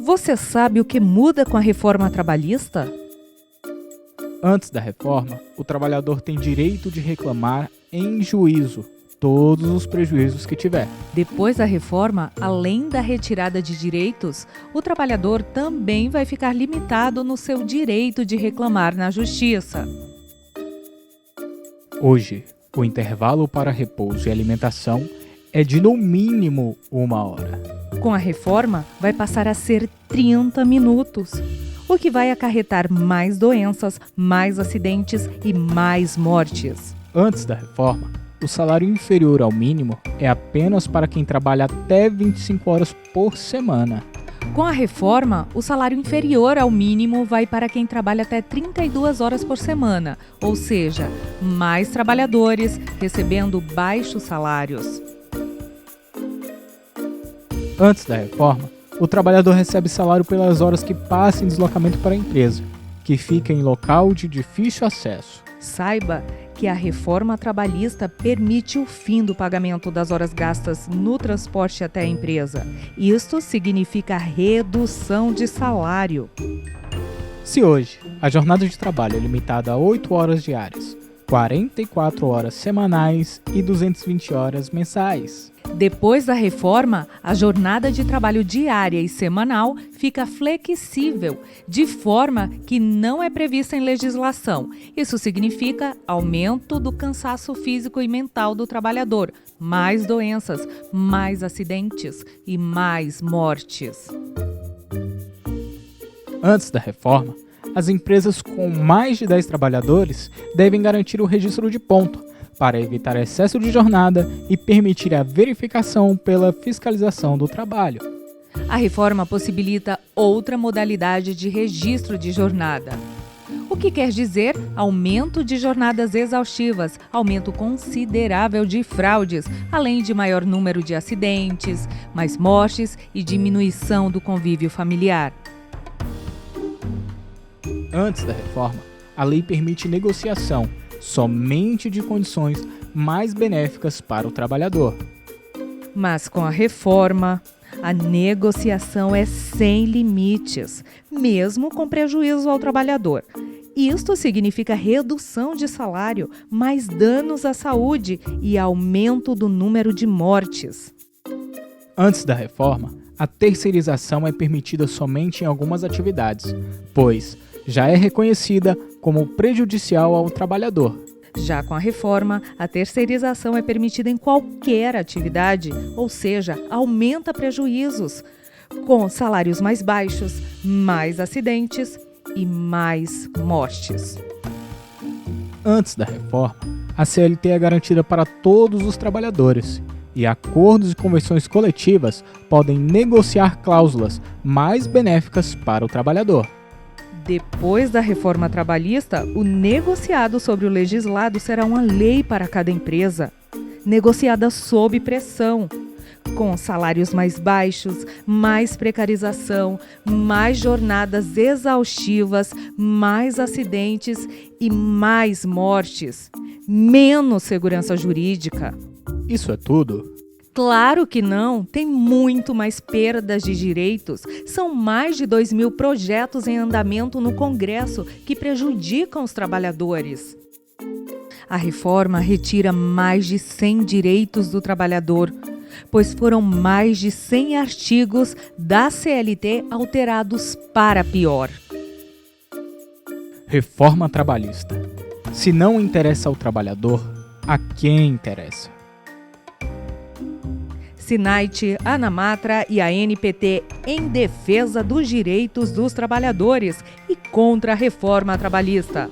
Você sabe o que muda com a reforma trabalhista? Antes da reforma, o trabalhador tem direito de reclamar em juízo todos os prejuízos que tiver. Depois da reforma, além da retirada de direitos, o trabalhador também vai ficar limitado no seu direito de reclamar na justiça. Hoje, o intervalo para repouso e alimentação é de no mínimo 1 hora. Com a reforma, vai passar a ser 30 minutos, o que vai acarretar mais doenças, mais acidentes e mais mortes. Antes da reforma, o salário inferior ao mínimo é apenas para quem trabalha até 25 horas por semana. Com a reforma, o salário inferior ao mínimo vai para quem trabalha até 32 horas por semana, ou seja, mais trabalhadores recebendo baixos salários. Antes da reforma, o trabalhador recebe salário pelas horas que passa em deslocamento para a empresa, que fica em local de difícil acesso. Saiba que a reforma trabalhista permite o fim do pagamento das horas gastas no transporte até a empresa. Isto significa redução de salário. Se hoje a jornada de trabalho é limitada a 8 horas diárias, 44 horas semanais e 220 horas mensais. Depois da reforma, a jornada de trabalho diária e semanal fica flexível, de forma que não é prevista em legislação. Isso significa aumento do cansaço físico e mental do trabalhador, mais doenças, mais acidentes e mais mortes. Antes da reforma, as empresas com mais de 10 trabalhadores devem garantir o registro de ponto, para evitar excesso de jornada e permitir a verificação pela fiscalização do trabalho. A reforma possibilita outra modalidade de registro de jornada. O que quer dizer aumento de jornadas exaustivas, aumento considerável de fraudes, além de maior número de acidentes, mais mortes e diminuição do convívio familiar. Antes da reforma, a lei permite negociação somente de condições mais benéficas para o trabalhador. Mas com a reforma, a negociação é sem limites, mesmo com prejuízo ao trabalhador. Isto significa redução de salário, mais danos à saúde e aumento do número de mortes. Antes da reforma, a terceirização é permitida somente em algumas atividades, pois já é reconhecida como prejudicial ao trabalhador. Já com a reforma, a terceirização é permitida em qualquer atividade, ou seja, aumenta prejuízos, com salários mais baixos, mais acidentes e mais mortes. Antes da reforma, a CLT é garantida para todos os trabalhadores e acordos e convenções coletivas podem negociar cláusulas mais benéficas para o trabalhador. Depois da reforma trabalhista, o negociado sobre o legislado será uma lei para cada empresa, negociada sob pressão, com salários mais baixos, mais precarização, mais jornadas exaustivas, mais acidentes e mais mortes, menos segurança jurídica. Isso é tudo? Claro que não, tem muito mais perdas de direitos. São mais de 2.000 projetos em andamento no Congresso que prejudicam os trabalhadores. A reforma retira mais de 100 direitos do trabalhador, pois foram mais de 100 artigos da CLT alterados para pior. Reforma trabalhista. Se não interessa ao trabalhador, a quem interessa? Sinait, Anamatra e a NPT em defesa dos direitos dos trabalhadores e contra a reforma trabalhista.